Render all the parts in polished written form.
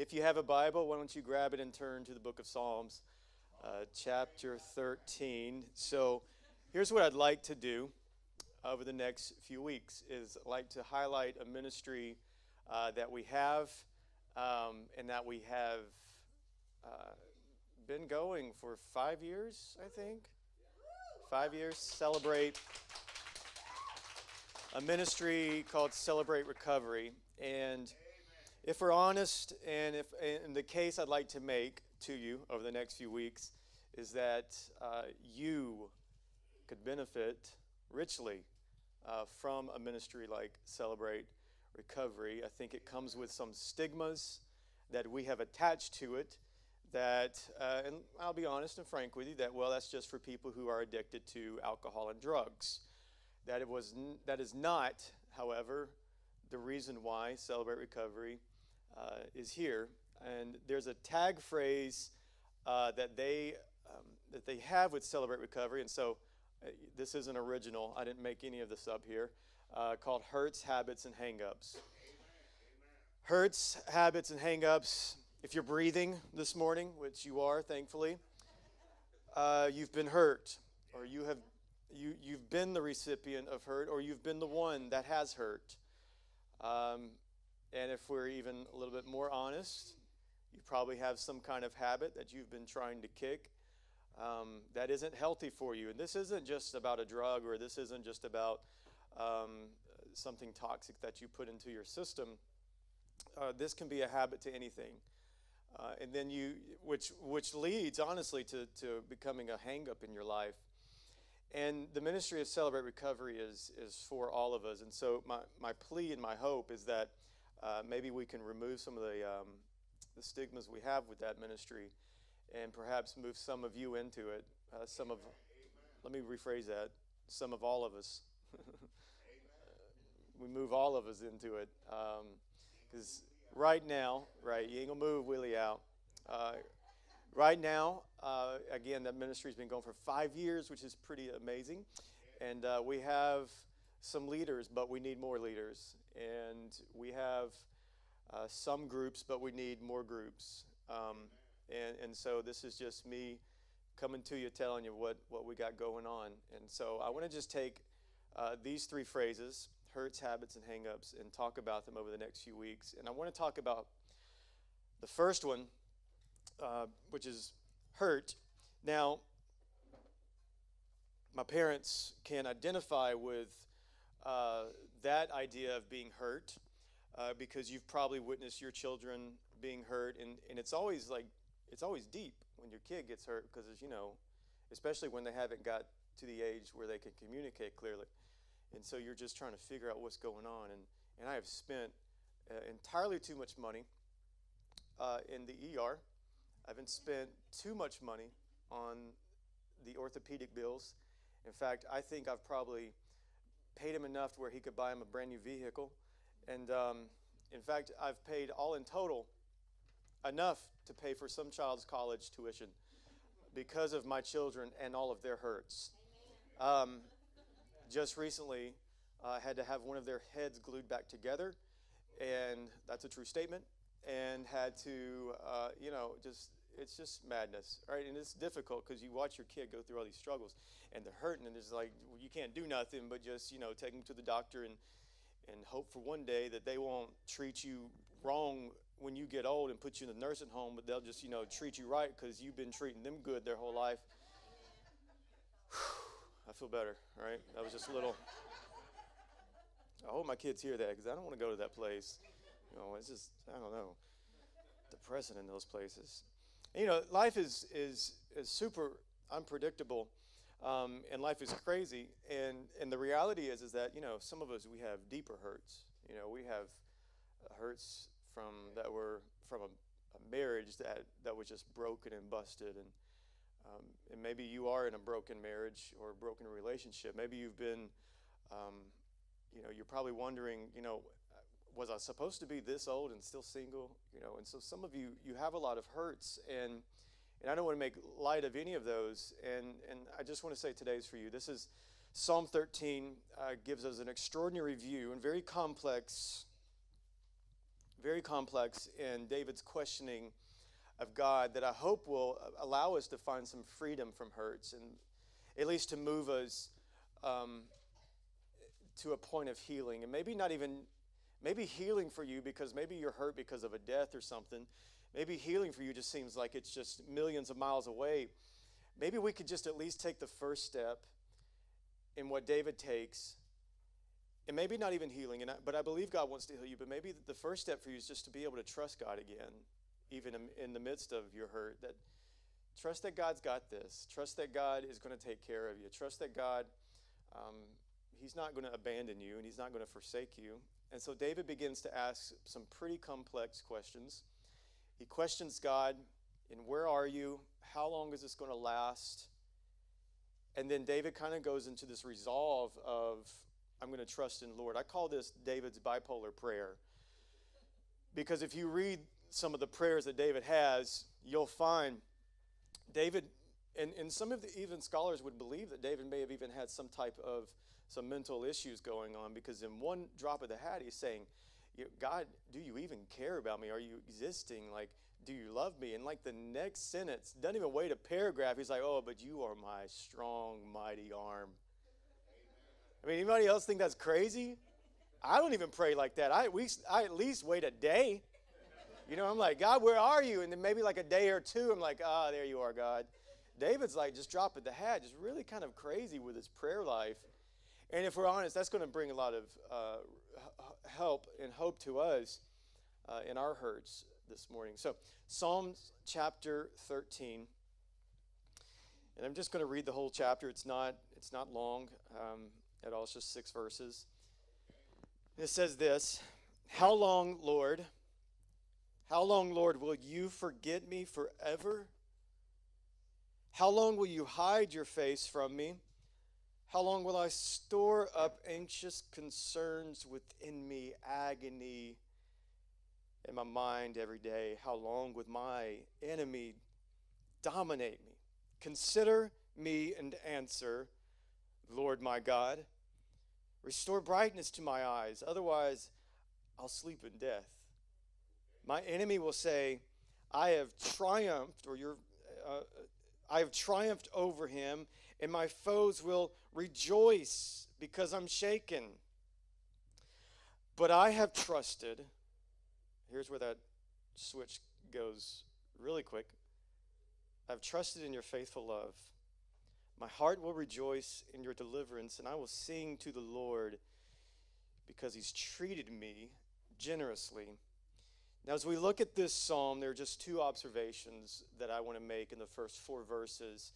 If you have a Bible, why don't you grab it and turn to the book of Psalms, chapter 13. So here's what I'd like to do over the next few weeks is I'd like to highlight a ministry that we have and that we have uh, been going for 5 years, I think. 5 years. Celebrate a ministry called Celebrate Recovery. And if we're honest, and if in the case I'd like to make to you over the next few weeks is that you could benefit richly from a ministry like Celebrate Recovery. I think it comes with some stigmas that we have attached to it that, and I'll be honest and frank with you, that, well, that's just for people who are addicted to alcohol and drugs. That is not, however, the reason why Celebrate Recovery is here. And there's a tag phrase that they have with Celebrate Recovery, and so this isn't original. I didn't make any of this up here. Called Hurts, Habits, and Hangups. Hurts, habits, and hangups. If you're breathing this morning, which you are, thankfully, you've been hurt, or you've been the recipient of hurt, or you've been the one that has hurt. And if we're even a little bit more honest, you probably have some kind of habit that you've been trying to kick that isn't healthy for you. And this isn't just about a drug, or this isn't just about something toxic that you put into your system. This can be a habit to anything. And then which leads, honestly, to becoming a hang-up in your life. And the ministry of Celebrate Recovery is for all of us. And so my plea and my hope is that maybe we can remove some of the stigmas we have with that ministry and perhaps move some of you into it. Let me rephrase that, some of all of us. We move all of us into it. Because right now, right, you ain't going to move Willie out. Right now, again, that ministry's been going for 5 years, which is pretty amazing. And we have some leaders, but we need more leaders. And we have some groups, but we need more groups. And so this is just me coming to you, telling you what we got going on. And so I want to just take these three phrases, hurts, habits, and hangups, and talk about them over the next few weeks. And I want to talk about the first one, which is hurt. Now, my parents can identify with that idea of being hurt because you've probably witnessed your children being hurt, and it's always deep when your kid gets hurt because, especially when they haven't got to the age where they can communicate clearly. And so you're just trying to figure out what's going on. And I have spent entirely too much money in the ER. I haven't spent too much money on the orthopedic bills. In fact, I think I've probably paid him enough to where he could buy him a brand new vehicle. And in fact, I've paid all in total enough to pay for some child's college tuition because of my children and all of their hurts. Just recently, I had to have one of their heads glued back together, and that's a true statement, and had to, it's just madness, right? And it's difficult because you watch your kid go through all these struggles, and they're hurting, and it's like, you can't do nothing but just, take them to the doctor and hope for one day that they won't treat you wrong when you get old and put you in the nursing home, but they'll just, treat you right because you've been treating them good their whole life. I feel better, right? That was just a little. I hope my kids hear that because I don't want to go to that place. It's just, I don't know, depressing in those places. Life is super unpredictable, and life is crazy. And the reality is that, some of us, we have deeper hurts. We have hurts that were from a marriage that was just broken and busted, and maybe you are in a broken marriage or a broken relationship. Maybe you've been, you're probably wondering, was I supposed to be this old and still single? And so some of you have a lot of hurts, and I don't want to make light of any of those. And I just want to say today's for you. This is Psalm 13 gives us an extraordinary view and very complex very complex in David's questioning of God that I hope will allow us to find some freedom from hurts and at least to move us to a point of healing. And maybe healing for you because maybe you're hurt because of a death or something. Maybe healing for you just seems like it's just millions of miles away. Maybe we could just at least take the first step in what David takes, and maybe not even healing, but I believe God wants to heal you, but maybe the first step for you is just to be able to trust God again, even in the midst of your hurt. That trust that God's got this. Trust that God is going to take care of you. Trust that God, He's not going to abandon you, and He's not going to forsake you. And so David begins to ask some pretty complex questions. He questions God, and where are you? How long is this going to last? And then David kind of goes into this resolve of, I'm going to trust in the Lord. I call this David's bipolar prayer. Because if you read some of the prayers that David has, you'll find David, and some of the even scholars would believe that David may have even had some mental issues going on, because in one drop of the hat, he's saying, God, do you even care about me? Are you existing? Like, do you love me? And like the next sentence, doesn't even wait a paragraph. He's like, oh, but you are my strong, mighty arm. I mean, anybody else think that's crazy? I don't even pray like that. I at least wait a day. I'm like, God, where are you? And then maybe like a day or two, I'm like, there you are, God. David's like just dropping the hat, just really kind of crazy with his prayer life. And if we're honest, that's going to bring a lot of help and hope to us in our hurts this morning. So Psalms chapter 13. And I'm just going to read the whole chapter. It's not long at all. It's just 6 verses. It says this: How long, Lord, will you forget me forever? How long will you hide your face from me? How long will I store up anxious concerns within me, agony in my mind every day? How long will my enemy dominate me? Consider me and answer, Lord my God. Restore brightness to my eyes, otherwise I'll sleep in death. My enemy will say, I have triumphed, I have triumphed over him, and my foes will rejoice because I'm shaken. But I have trusted. Here's where that switch goes really quick. I've trusted in your faithful love. My heart will rejoice in your deliverance, and I will sing to the Lord because he's treated me generously. Now, as we look at this psalm, there are just 2 observations that I want to make in the first 4 verses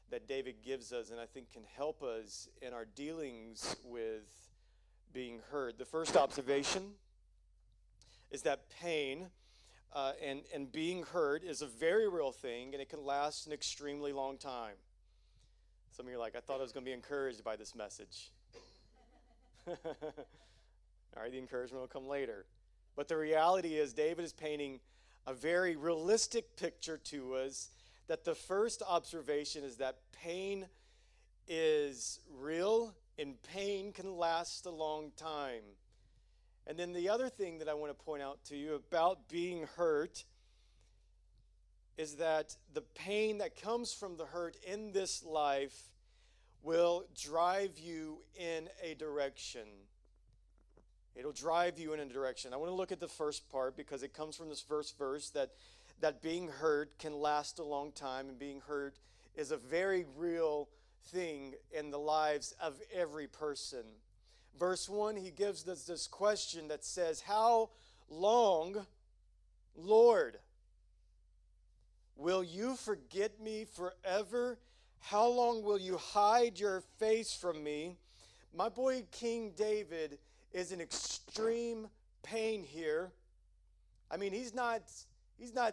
that David gives us, and I think can help us in our dealings with being hurt. The first observation is that pain and being hurt is a very real thing, and it can last an extremely long time. Some of you are like, I thought I was going to be encouraged by this message. All right, the encouragement will come later. But the reality is David is painting a very realistic picture to us, that the first observation is that pain is real and pain can last a long time. And then the other thing that I want to point out to you about being hurt is that the pain that comes from the hurt in this life will drive you in a direction. It'll drive you in a direction. I want to look at the first part because it comes from this first verse that being hurt can last a long time, and being hurt is a very real thing in the lives of every person. Verse 1, he gives us this question that says, how long, Lord, will you forget me forever? How long will you hide your face from me? My boy King David is in extreme pain here. I mean, he's not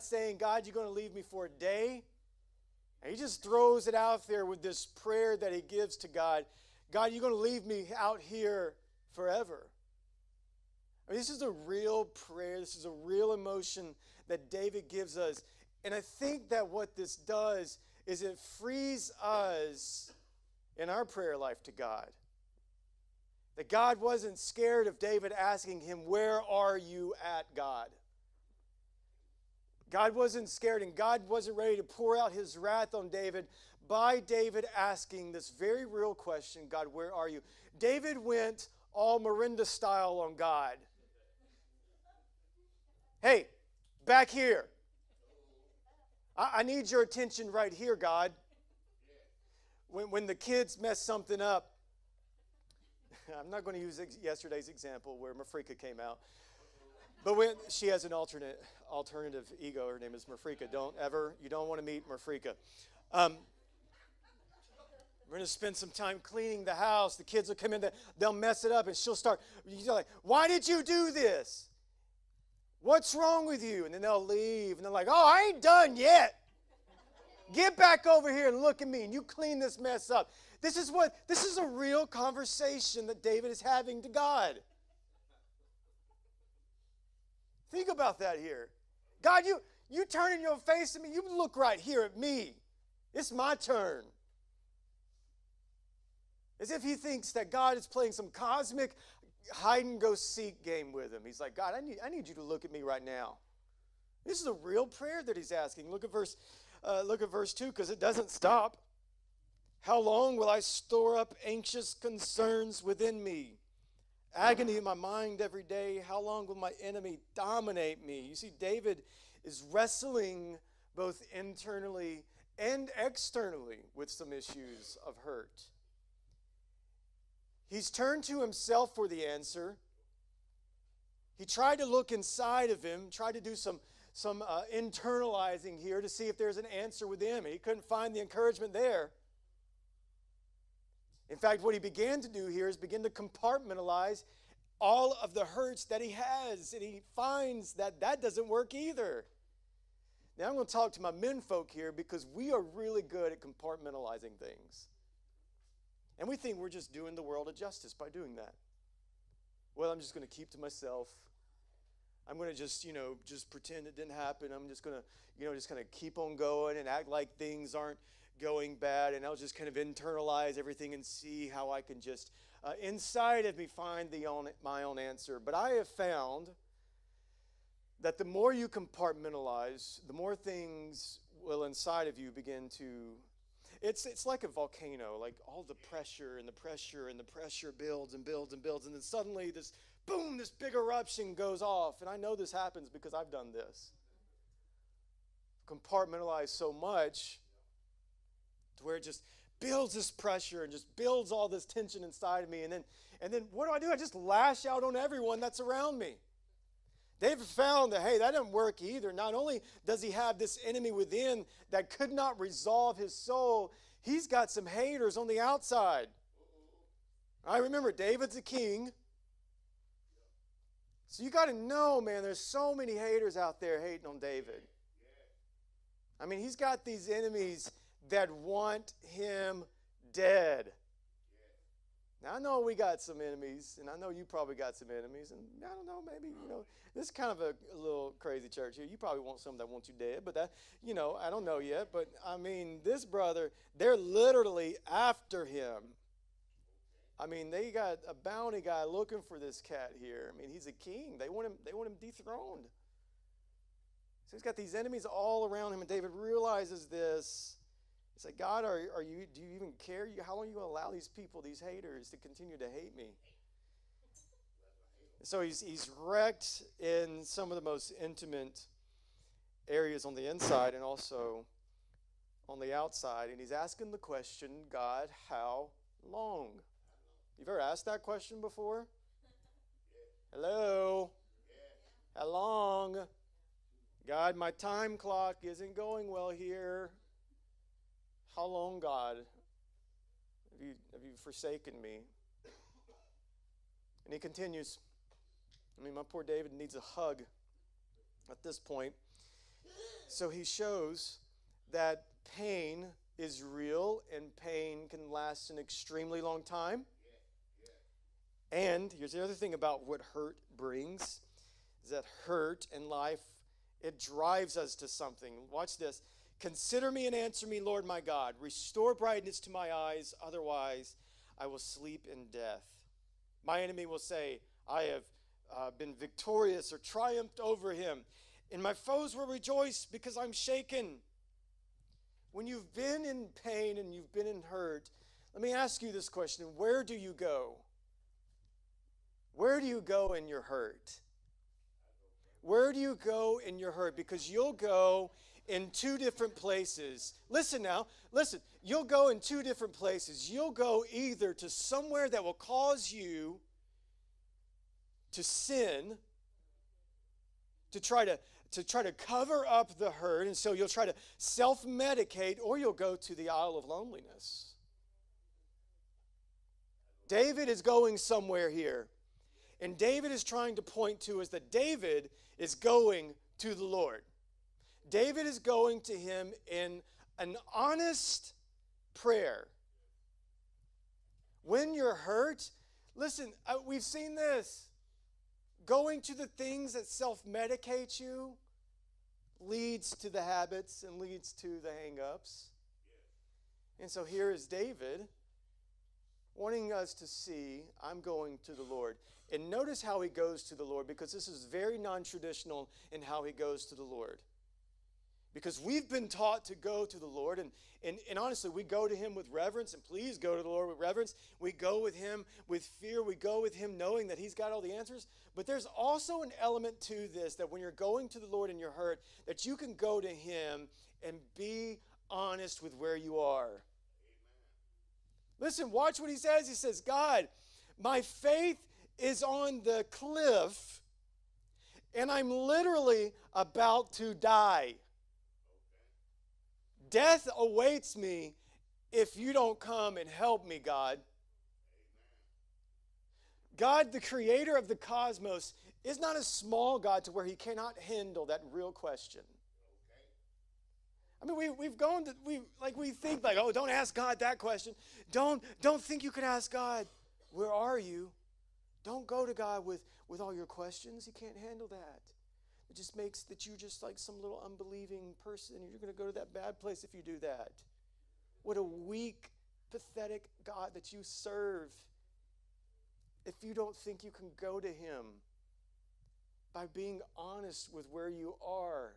saying, God, you're going to leave me for a day. And he just throws it out there with this prayer that he gives to God. God, you're going to leave me out here forever. I mean, this is a real prayer. This is a real emotion that David gives us. And I think that what this does is it frees us in our prayer life to God. That God wasn't scared of David asking him, where are you at, God? God wasn't scared, and God wasn't ready to pour out his wrath on David by David asking this very real question, God, where are you? David went all Miranda style on God. Hey, back here. I need your attention right here, God. When the kids mess something up, I'm not going to use yesterday's example where Mafrika came out. But when she has an alternative ego, her name is Mafrika. You don't want to meet Mafrika. We're going to spend some time cleaning the house. The kids will come in, they'll mess it up, and she'll start, like, why did you do this? What's wrong with you? And then they'll leave, and they're like, oh, I ain't done yet. Get back over here and look at me, and you clean this mess up. This is a real conversation that David is having to God. Think about that here. God, you turn in your face at me. You look right here at me. It's my turn. As if he thinks that God is playing some cosmic hide-and-go-seek game with him. He's like, God, I need you to look at me right now. This is a real prayer that he's asking. Look at verse 2, because it doesn't stop. How long will I store up anxious concerns within me? Agony in my mind every day. How long will my enemy dominate me? You see, David is wrestling both internally and externally with some issues of hurt. He's turned to himself for the answer. He tried to look inside of him, tried to do some internalizing here to see if there's an answer within him. He couldn't find the encouragement there. In fact, what he began to do here is begin to compartmentalize all of the hurts that he has, and he finds that doesn't work either. Now I'm going to talk to my men folk here because we are really good at compartmentalizing things. And we think we're just doing the world a justice by doing that. Well, I'm just going to keep to myself. I'm going to just pretend it didn't happen. I'm just going to, just kind of keep on going and act like things aren't going bad. And I'll just kind of internalize everything and see how I can just, inside of me, find my own answer. But I have found that the more you compartmentalize, the more things will inside of you begin to... It's like a volcano, like all the pressure and the pressure and the pressure builds and builds and builds. And then suddenly this big eruption goes off. And I know this happens because I've done this. Compartmentalize so much to where it just builds this pressure and just builds all this tension inside of me. And then what do? I just lash out on everyone that's around me. They've found that, hey, that didn't work either. Not only does he have this enemy within that could not resolve his soul, he's got some haters on the outside. I remember David's a king. So you got to know, man, there's so many haters out there hating on David. I mean, he's got these enemies that want him dead. Now, I know we got some enemies, and I know you probably got some enemies, and I don't know, maybe, this is kind of a little crazy church here. You probably want some that want you dead, but that, I don't know yet. But, I mean, this brother, they're literally after him. I mean, they got a bounty guy looking for this cat here. I mean, he's a king. They want him dethroned. So he's got these enemies all around him, and David realizes this. He's like, God, do you even care? How long are you going to allow these people, these haters, to continue to hate me? So he's wrecked in some of the most intimate areas on the inside and also on the outside. And he's asking the question, God, how long? You've ever asked that question before? Hello? How long? God, my time clock isn't going well here. How long, God, have you forsaken me? And he continues. I mean, my poor David needs a hug at this point. So he shows that pain is real and pain can last an extremely long time. And here's the other thing about what hurt brings, is that hurt in life, it drives us to something. Watch this. Consider me and answer me, Lord my God. Restore brightness to my eyes, otherwise I will sleep in death. My enemy will say, I have been victorious or triumphed over him. And my foes will rejoice because I'm shaken. When you've been in pain and you've been in hurt, let me ask you this question. Where do you go? Where do you go in your hurt? Where do you go in your hurt? Because you'll go in two different places. Listen now, listen. You'll go in two different places. You'll go either to somewhere that will cause you to sin, to try to cover up the hurt, and so you'll try to self-medicate, or you'll go to the Isle of Loneliness. David is going somewhere here. And David is trying to point to is that David is going to the Lord. David is going to him in an honest prayer. When you're hurt, listen, we've seen this. Going to the things that self-medicate you leads to the habits and leads to the hang-ups. And so here is David wanting us to see, I'm going to the Lord. And notice how he goes to the Lord, because this is very non-traditional in how he goes to the Lord. Because we've been taught to go to the Lord, and honestly, we go to him with reverence, and please go to the Lord with reverence. We go with him with fear. We go with him knowing that he's got all the answers. But there's also an element to this, that when you're going to the Lord and you're hurt, that you can go to him and be honest with where you are. Listen, watch what he says. He says, God, my faith is on the cliff, and I'm literally about to die. Death awaits me if you don't come and help me, God. God, the creator of the cosmos, is not a small God to where he cannot handle that real question. I mean, we think like, oh, don't ask God that question. Don't think you can ask God, where are you? Don't go to God with all your questions. He can't handle that. It just makes that you just like some little unbelieving person. You're going to go to that bad place if you do that. What a weak, pathetic God that you serve. If you don't think you can go to him by being honest with where you are.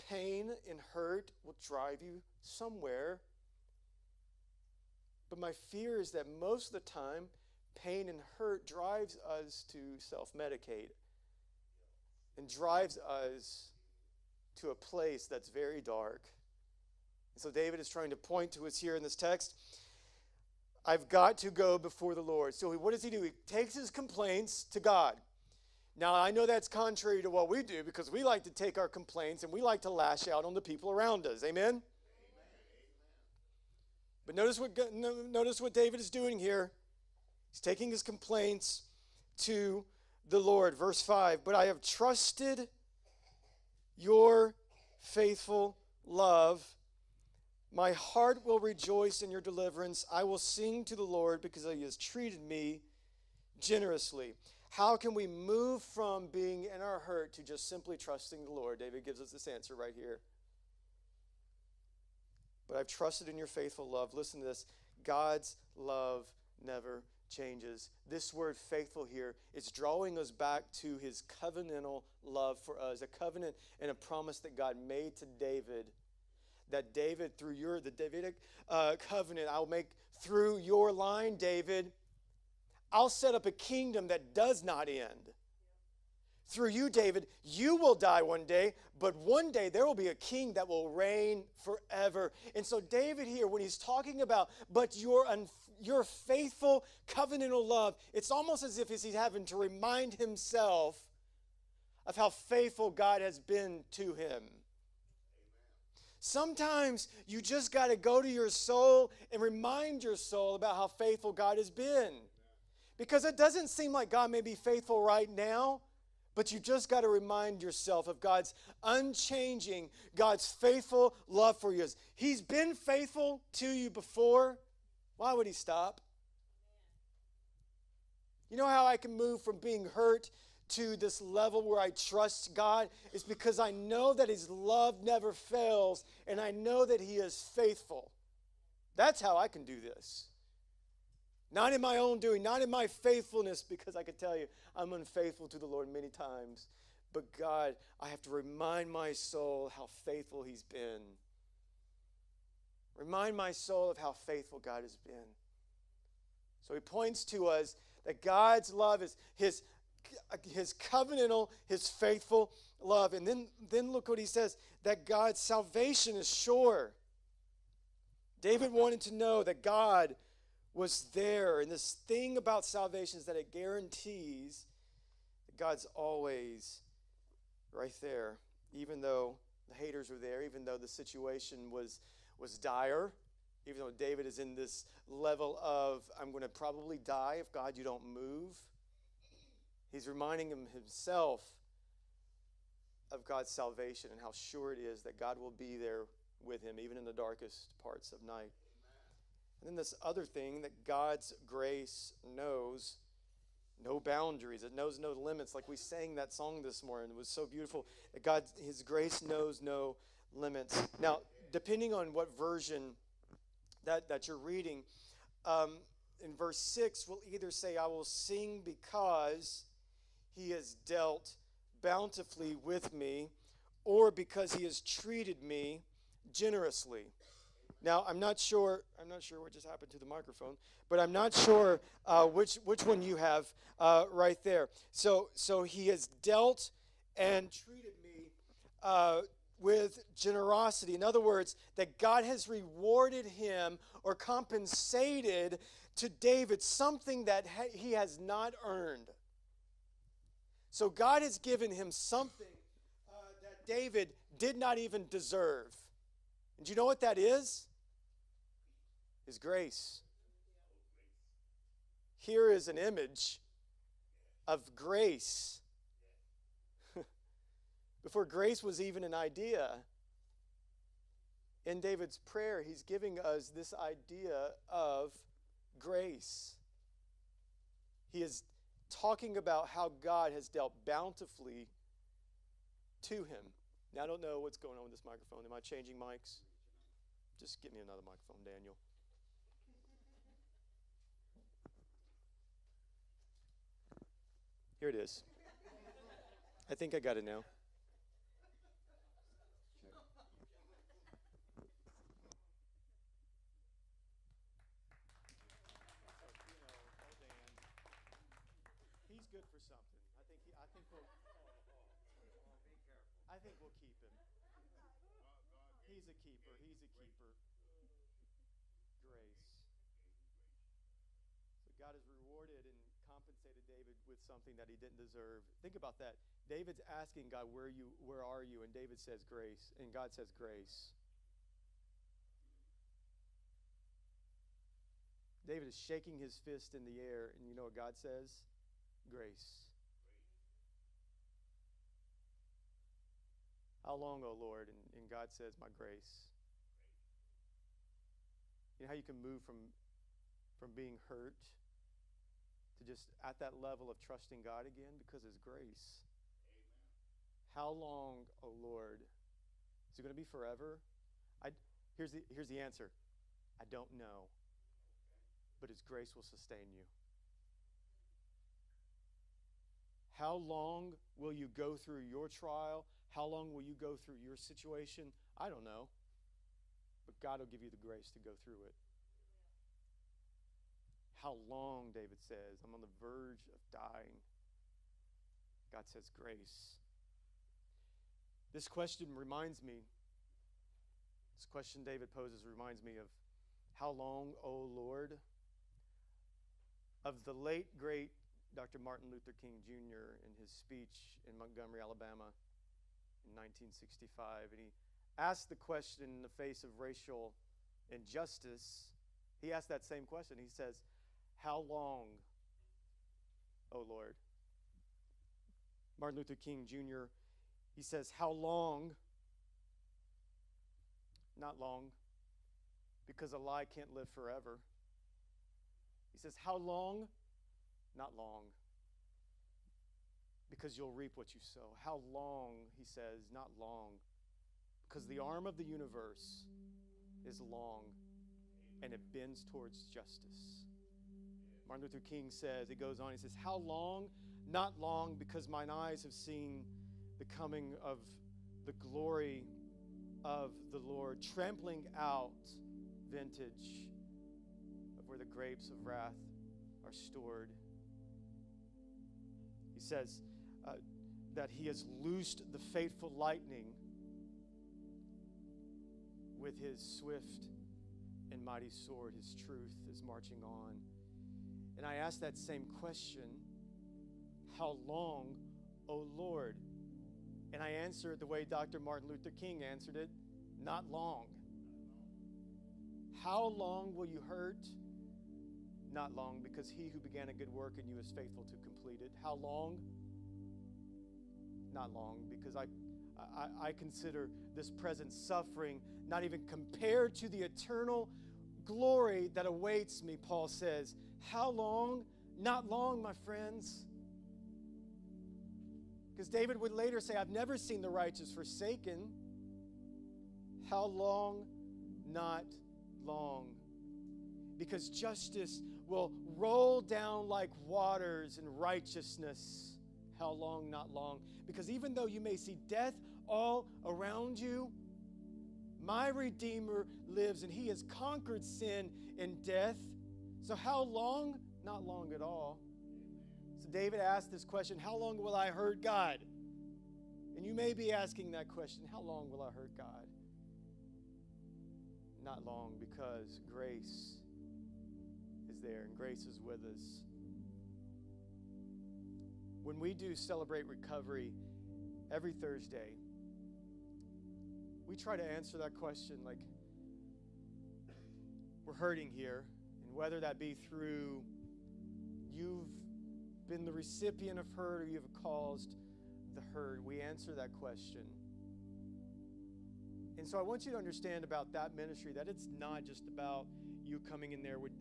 Pain and hurt will drive you somewhere. But my fear is that most of the time, pain and hurt drives us to self-medicate and drives us to a place that's very dark. And so David is trying to point to us here in this text. I've got to go before the Lord. So what does he do? He takes his complaints to God. Now, I know that's contrary to what we do, because we like to take our complaints and we like to lash out on the people around us. Amen? But notice what David is doing here. He's taking his complaints to the Lord. Verse 5, but I have trusted your faithful love. My heart will rejoice in your deliverance. I will sing to the Lord because he has treated me generously. How can we move from being in our hurt to just simply trusting the Lord? David gives us this answer right here. But I've trusted in your faithful love. Listen to this. God's love never changes. This word faithful here is drawing us back to his covenantal love for us. A covenant and a promise that God made to David. That David, through the Davidic covenant, I'll make through your line, David, I'll set up a kingdom that does not end. Through you, David, you will die one day, but one day there will be a king that will reign forever. And so David here, when he's talking about, but your faithful covenantal love, it's almost as if he's having to remind himself of how faithful God has been to him. Sometimes you just got to go to your soul and remind your soul about how faithful God has been. Because it doesn't seem like God may be faithful right now, but you just got to remind yourself of God's unchanging, God's faithful love for you. He's been faithful to you before. Why would he stop? You know how I can move from being hurt to this level where I trust God? It's because I know that his love never fails, and I know that he is faithful. That's how I can do this. Not in my own doing, not in my faithfulness, because I can tell you I'm unfaithful to the Lord many times. But God, I have to remind my soul how faithful He's been. Remind my soul of how faithful God has been. So he points to us that God's love is his covenantal, his faithful love. And then look what he says, that God's salvation is sure. David wanted to know that God was there. And this thing about salvation is that it guarantees that God's always right there. Even though the haters are there, even though the situation was dire, even though David is in this level of, I'm going to probably die if God, you don't move. He's reminding himself of God's salvation and how sure it is that God will be there with him, even in the darkest parts of night. And then this other thing, that God's grace knows no boundaries. It knows no limits. Like we sang that song this morning. It was so beautiful. That His grace knows no limits. Now, depending on what version that you're reading, in verse 6, we'll either say, I will sing because He has dealt bountifully with me, or because He has treated me generously. Now, I'm not sure what just happened to the microphone, but I'm not sure which one you have right there. So He has dealt and treated me with generosity. In other words, that God has rewarded him or compensated to David something that he has not earned. So God has given him something that David did not even deserve. And do you know what that is? His grace. Here is an image of grace. Before grace was even an idea, in David's prayer, he's giving us this idea of grace. He is talking about how God has dealt bountifully to him. Now, I don't know what's going on with this microphone. Am I changing mics? Just get me another microphone, Daniel. Here it is. I think I got it now. He's good for something. I think we'll keep him. He's a keeper. Grace. So God has rewarded and compensated David with something that he didn't deserve. Think about that. David's asking God, where are you? And David says grace. And God says grace. David is shaking his fist in the air, and you know what God says? Grace. How long, O Lord? And God says, my grace. You know how you can move from being hurt to just at that level of trusting God again? Because His grace. Amen. How long, O Lord? Is it going to be forever? Here's the answer. I don't know. But His grace will sustain you. How long will you go through your trial? How long will you go through your situation? I don't know. But God will give you the grace to go through it. How long, David says? I'm on the verge of dying. God says grace. This question David poses reminds me of how long, O Lord? Of the late, great Dr. Martin Luther King Jr. in his speech in Montgomery, Alabama in 1965. And he asked the question in the face of racial injustice. He asked that same question. He says, how long, O Lord? Martin Luther King Jr., he says, how long? Not long, because a lie can't live forever. He says, how long? Not long, because you'll reap what you sow. How long, he says, not long, because the arm of the universe is long, and it bends towards justice. Martin Luther King says, he goes on, he says, how long? Not long, because mine eyes have seen the coming of the glory of the Lord, trampling out vintage of where the grapes of wrath are stored. He says that he has loosed the fateful lightning with his swift and mighty sword. His truth is marching on. And I ask that same question, how long, O Lord? And I answer it the way Dr. Martin Luther King answered it, not long. How long will you hurt? Not long, because he who began a good work in you is faithful to complete it. How long? Not long, because I consider this present suffering not even compared to the eternal glory that awaits me, Paul says. How long? Not long, my friends. Because David would later say, I've never seen the righteous forsaken. How long? Not long. Because justice will roll down like waters and righteousness. How long? Not long. Because even though you may see death all around you, my Redeemer lives and he has conquered sin and death. So how long? Not long at all. So David asked this question, how long will I hurt God? And you may be asking that question, how long will I hurt God? Not long, because grace is there and grace is with us. When we do Celebrate Recovery every Thursday, we try to answer that question like, we're hurting here, and whether that be through you've been the recipient of hurt or you've caused the hurt, we answer that question. And so I want you to understand about that ministry that it's not just about you coming in there with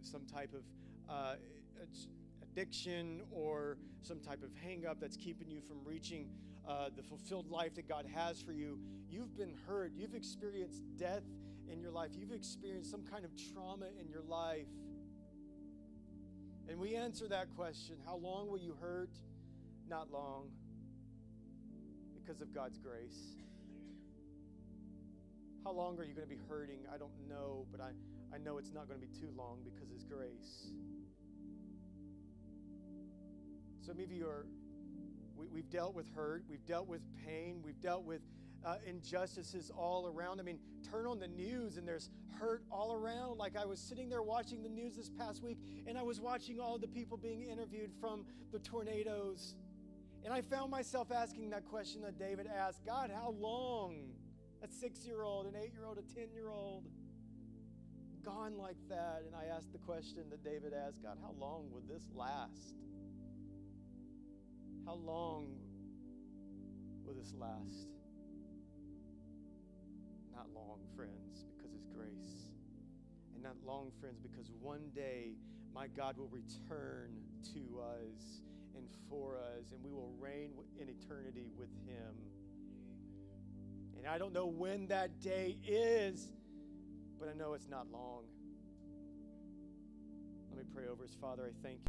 some type of addiction or some type of hang-up that's keeping you from reaching the fulfilled life that God has for you. You've been hurt. You've experienced death in your life. You've experienced some kind of trauma in your life. And we answer that question, how long will you hurt? Not long, because of God's grace. How long are you going to be hurting? I don't know, but I know it's not going to be too long because of His grace. Some of you we've dealt with hurt, we've dealt with pain, we've dealt with injustices all around. I mean, turn on the news and there's hurt all around. Like I was sitting there watching the news this past week and I was watching all the people being interviewed from the tornadoes. And I found myself asking that question that David asked, God, how long? A 6-year-old, an 8-year-old, a 10-year-old, gone like that. And I asked the question that David asked, God, how long will this last? How long will this last? Not long, friends, because His grace. And not long, friends, because one day my God will return to us and for us, and we will reign in eternity with Him. And I don't know when that day is, but I know it's not long. Let me pray over us. Father, I thank you.